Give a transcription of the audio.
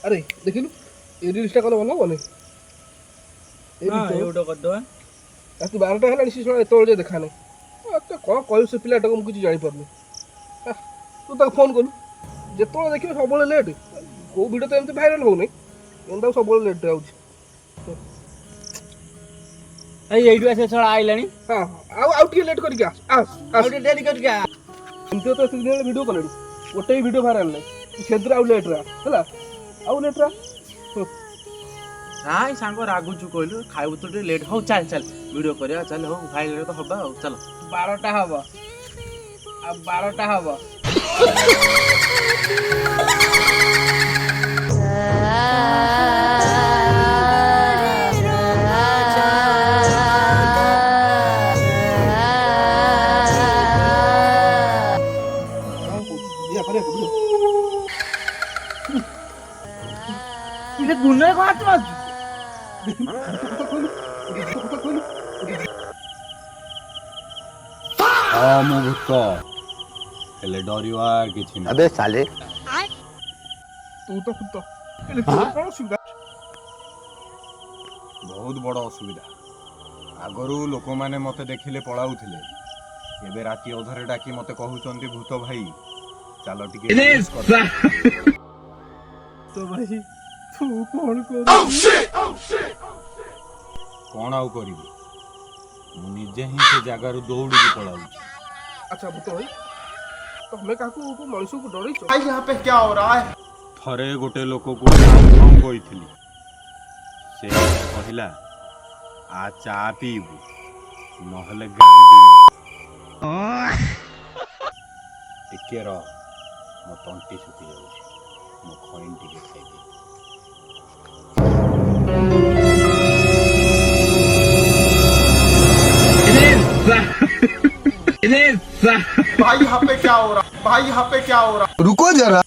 अरे देखिलु ए रील्सटा कल बना बने हां एवढं करदो रात 12टा हेलानी सी सुना एतोळ जे देखा नहीं तो कौन कहू से पिलाटा को कुछ जानि परनी तू तक फोन कलु जेतोळ देखियो सब लेट को वीडियो तो एमती भाइराल हो नहीं एंदा सब लेट आउछ एइडु आसे छळा आइलानी हां आउ टी लेट करके आस आउ डेली करके एमती तो सिग्नल वीडियो कलडी गोटे वीडियो भाइराल नहीं क्षेत्र आउ लेट रा हला आउ लेट रा हाय सांग रागुचु कहलु खाइबु तो लेट हो चल चल वीडियो करिया चल हो भाई तो हबा हो चल 12टा हबा अब 12टा हबा इसे गुन्ने को हाथ मत ମୁଁ ଭୂତ ହେଲେ ଡରିବା କିଛି ନାହିଁ। अबे साले तू तो खुद तो ele कौन सुविधा ବହୁତ ବଡ଼ ଅସୁବିଧା। ଆଗରୁ ଲୋକମାନେ ମୋତେ ଦେଖିଲେ ପଳାଉଥିଲେ, ଏବେ ରାତି ଅଧରେ ଡାକି ମୋତେ କହୁଛନ୍ତି ଭୂତ ଭାଇ ଚାଲ ଟିକେ तो भाई तू कौन कर କ'ଣ ଆଉ କରିବି, ମୁଁ ନିଜେ ହିଁ ସେ ଜାଗାରୁ ଦୌଡ଼ିକି ପଳାଉଛି। अच्छा भूत भाई तो हमें काकू मनुष्य को डरई भाई यहाँ पे क्या हो रहा है? ଥରେ ଗୋଟେ ଲୋକକୁ ଭାଙ୍ଗ କହିଥିଲି, ସେ କହିଲା ଆ ଚା ପିଇବୁ ନହେଲେ ଗାଣ୍ଡି ଟିକେ ରହ, ମୋ ତଣ୍ଟି ଶୁଖି ଯାଉଛି, ମୋ ଖଇନି ଟିକେ ଖାଇଦିଏ। भाई यहाँ पे क्या हो रहा? भाई यहाँ पे क्या हो रहा? रुको जरा।